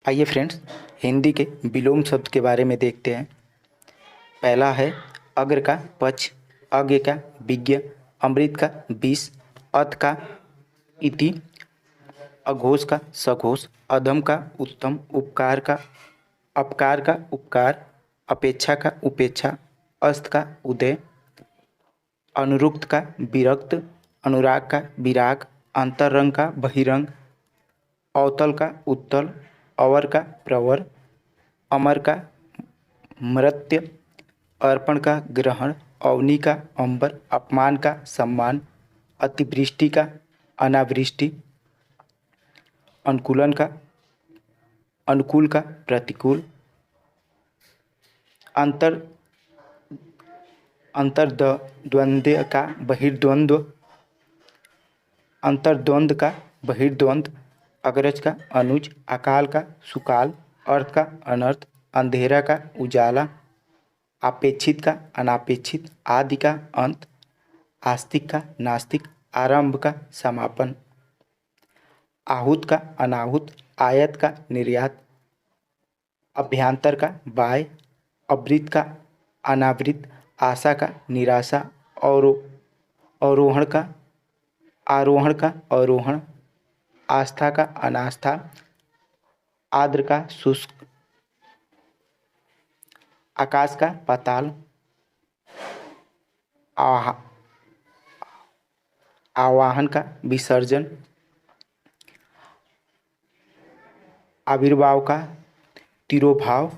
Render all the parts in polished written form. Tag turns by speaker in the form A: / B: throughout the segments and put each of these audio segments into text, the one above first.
A: आइए फ्रेंड्स, हिंदी के विलोम शब्द के बारे में देखते हैं। पहला है अग्र का पक्ष, अज्ञ का विज्ञ, अमृत का विष, अत का इति, अघोष का सघोष, अधम का उत्तम, उपकार का अपकार का उपकार, अपेक्षा का उपेक्षा, अस्त का उदय, अनुरुक्त का विरक्त, अनुराग का विराग, अंतरंग का बहिरंग, अवतल का उत्तल, अवर का प्रवर, अमर का मर्त्य, अर्पण का ग्रहण, अवनि का अंबर, अपमान का सम्मान, अतिवृष्टि का अनावृष्टि, अनुकूलन का अनुकूल का प्रतिकूल, अंतर अंतर्द्वंद्व का बहिर्द्वंद्व, अंतर्द्वंद का बहिर्द्वंद, अग्रज का अनुज, अकाल का सुकाल, अर्थ का अनर्थ, अंधेरा का उजाला, अपेक्षित का अनापेक्षित, आदि का अंत, आस्तिक का नास्तिक, आरंभ का समापन, आहूत का अनाहूत, आयत का निर्यात, अभ्यंतर का बाय, अवृत का अनावृत, आशा का निराशा, और अवरोहण का आरोहण का अवरोहण, आस्था का अनास्था, आर्द्र का शुष्क, आकाश का पाताल, आवाहन का विसर्जन, आविर्भाव का तिरोभाव,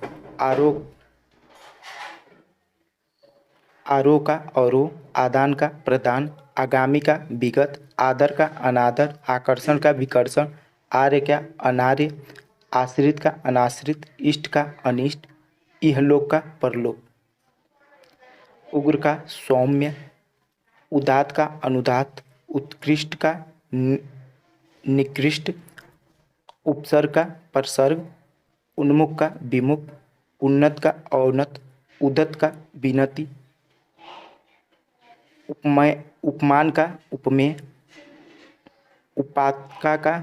A: आरोह का अवरोह, आदान का प्रदान, आगामी का विगत, आदर का अनादर, आकर्षण का विकर्षण, आर्य का अनार्य, आश्रित का अनाश्रित, इष्ट का अनिष्ट, इहलोक का परलोक, उग्र का सौम्य, उदात का अनुदात, उत्कृष्ट का निकृष्ट, उपसर्ग का परसर्ग, उन्मुख का विमुख, उन्नत का अवनत, उदत का विनति, उपमान का उपमेय, उपात्का का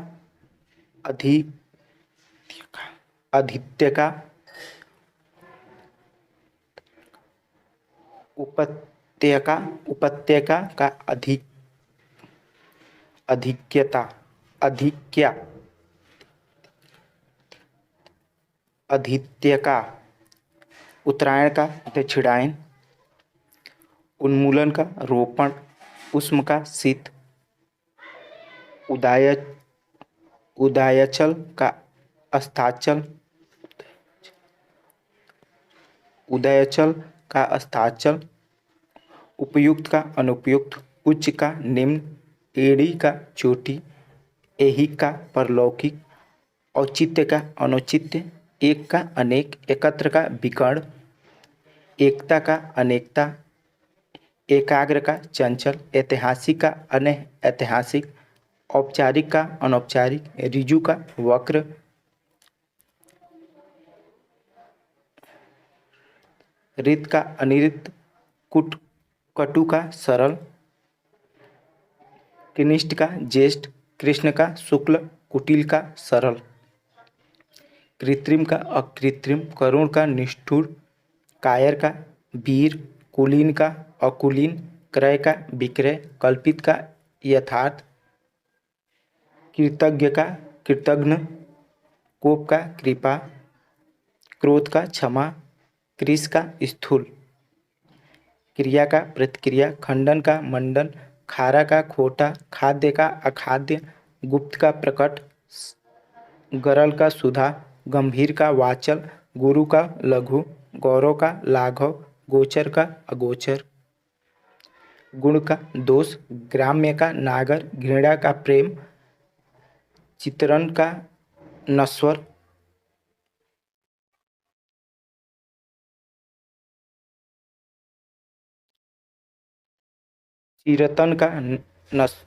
A: अधित्य का, उपत्यका का अधिक्यता, अधिक्या, अधित्यका, उत्तरायण का दक्षिणायन, उन्मूलन का रोपण, उष्म का शीत, उदयाचल का अस्ताचल, उदयाचल का अस्ताचल, उपयुक्त का अनुपयुक्त, उच्च का निम्न, एड़ी का चोटी, ऐहिक का परलौकिक, औचित्य का अनौचित्य, एक का अनेक, एकत्र का विकर्ण, एकता का अनेकता, एकाग्र का चंचल, ऐतिहासिक का अनैतिहासिक, औपचारिक का अनौपचारिक, ऋजु का वक्र, ऋत का अनिऋत, कटु का सरल, कनिष्ठ का ज्येष्ठ, कृष्ण का शुक्ल, कुटिल का सरल, कृत्रिम का अकृत्रिम, करुण का निष्ठुर, कायर का वीर, कुलीन का अकुलीन, क्रय का विक्रय, कल्पित का यथार्थ, कृतज्ञ का कृतघ्न, कोप का कृपा, क्रोध का क्षमा, कृश का स्थूल, क्रिया का प्रतिक्रिया, खंडन का मंडन, खारा का खोटा, खाद्य का अखाद्य, गुप्त का प्रकट, गरल का सुधा, गंभीर का वाचल, गुरु का लघु, गौरव का लाघव, गोचर का अगोचर, गुण का दोष, ग्राम्य का नागर, घृणा का प्रेम, चित्रण का नश्वर, चिरतन का नस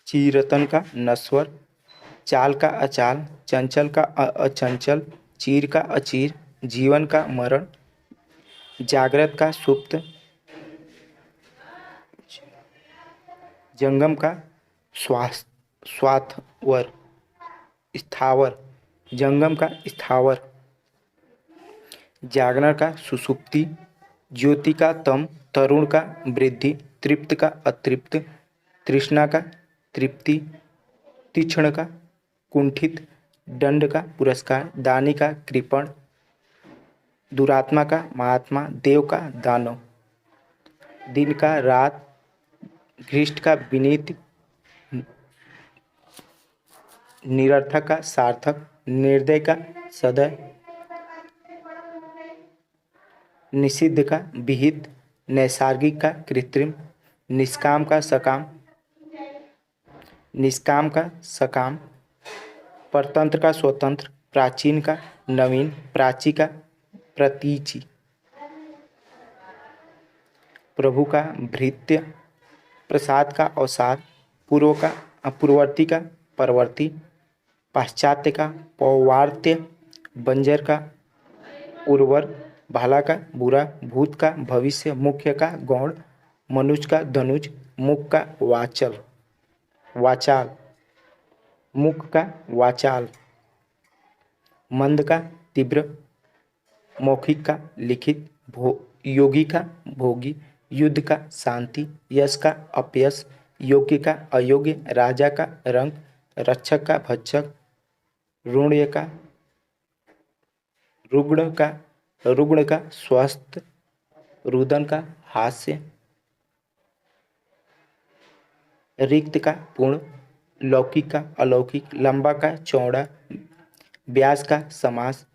A: चिरतन का नश्वर, चाल का अचाल, चंचल का अचंचल, चीर का अचीर, जीवन का मरण, जागृत का सुप्त, जंगम का स्वास्थवर, स्थावर, जंगम का स्थावर, जागरण का सुषुप्ति, ज्योति का तम, तरुण का वृद्धि, तृप्त का अतृप्त, तृष्णा का तृप्ति, तीक्ष्ण का कुंठित, दंड का पुरस्कार, दानी का कृपण, दुरात्मा का महात्मा, देव का दानव, दिन का रात, घृष्ट का विनीत, निरर्थक का सार्थक, निर्दय का सदय, निषिद्ध का विहित, नैसर्गिक का कृत्रिम, निष्काम का सकाम, निष्काम का सकाम, परतंत्र का स्वतंत्र, प्राचीन का नवीन, प्राची का प्रतीचि, प्रभु का भृत्य, प्रसाद का अवसाद, पूर्व का पूर्ववर्ती का परवर्ती, पाश्चात्य का पौवार्त्य, बंजर का उर्वर, भाला का बुरा, भूत का भविष्य, मुख्य का गौण, मनुज का धनुज, मुख का वाचाल, मुख का वाचाल, मंद का तीव्र, मौखिक का लिखित, योगी का भोगी, युद्ध का शांति, यश का अपयश, योग्य का अयोग्य, राजा का रंग, रक्षक का भक्षक, रुण्य का रुग्ण का स्वस्थ, रुदन का हास्य, रिक्त का पूर्ण, लौकिक का अलौकिक, लंबा का चौड़ा, व्यास का समास,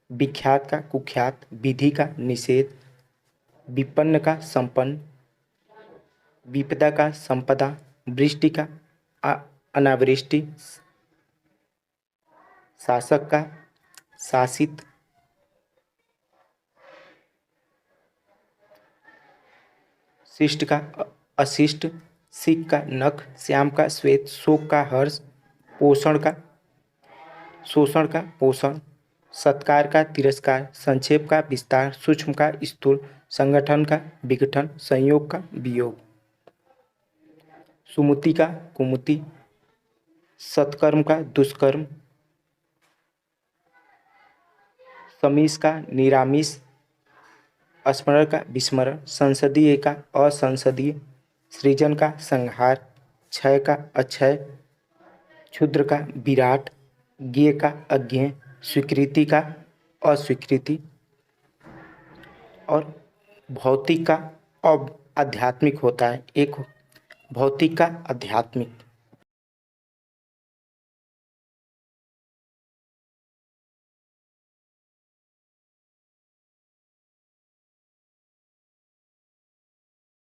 A: विख्यात का कुख्यात, विधि का निषेध, विपन्न का संपन्न, विपदा का संपदा, वृष्टि का अनावृष्टि, शासक का शासित, शिष्ट का अशिष्ट, सिख का नख, श्याम का श्वेत, शोक का हर्ष, पोषण का शोषण का पोषण, सत्कार का तिरस्कार, संक्षेप का विस्तार, सूक्ष्म का स्थूल, संगठन का विघटन, संयोग का वियोग, सुमति का कुमति, सत्कर्म का दुष्कर्म, समीस का निरामिष, स्मरण का विस्मरण, संसदीय का असंसदीय, सृजन का संहार, क्षय का अक्षय, क्षुद्र का विराट, ज्ञेय का अज्ञेय, स्वीकृति का अस्वीकृति और भौतिक का आध्यात्मिक होता है। एक भौतिक का आध्यात्मिक।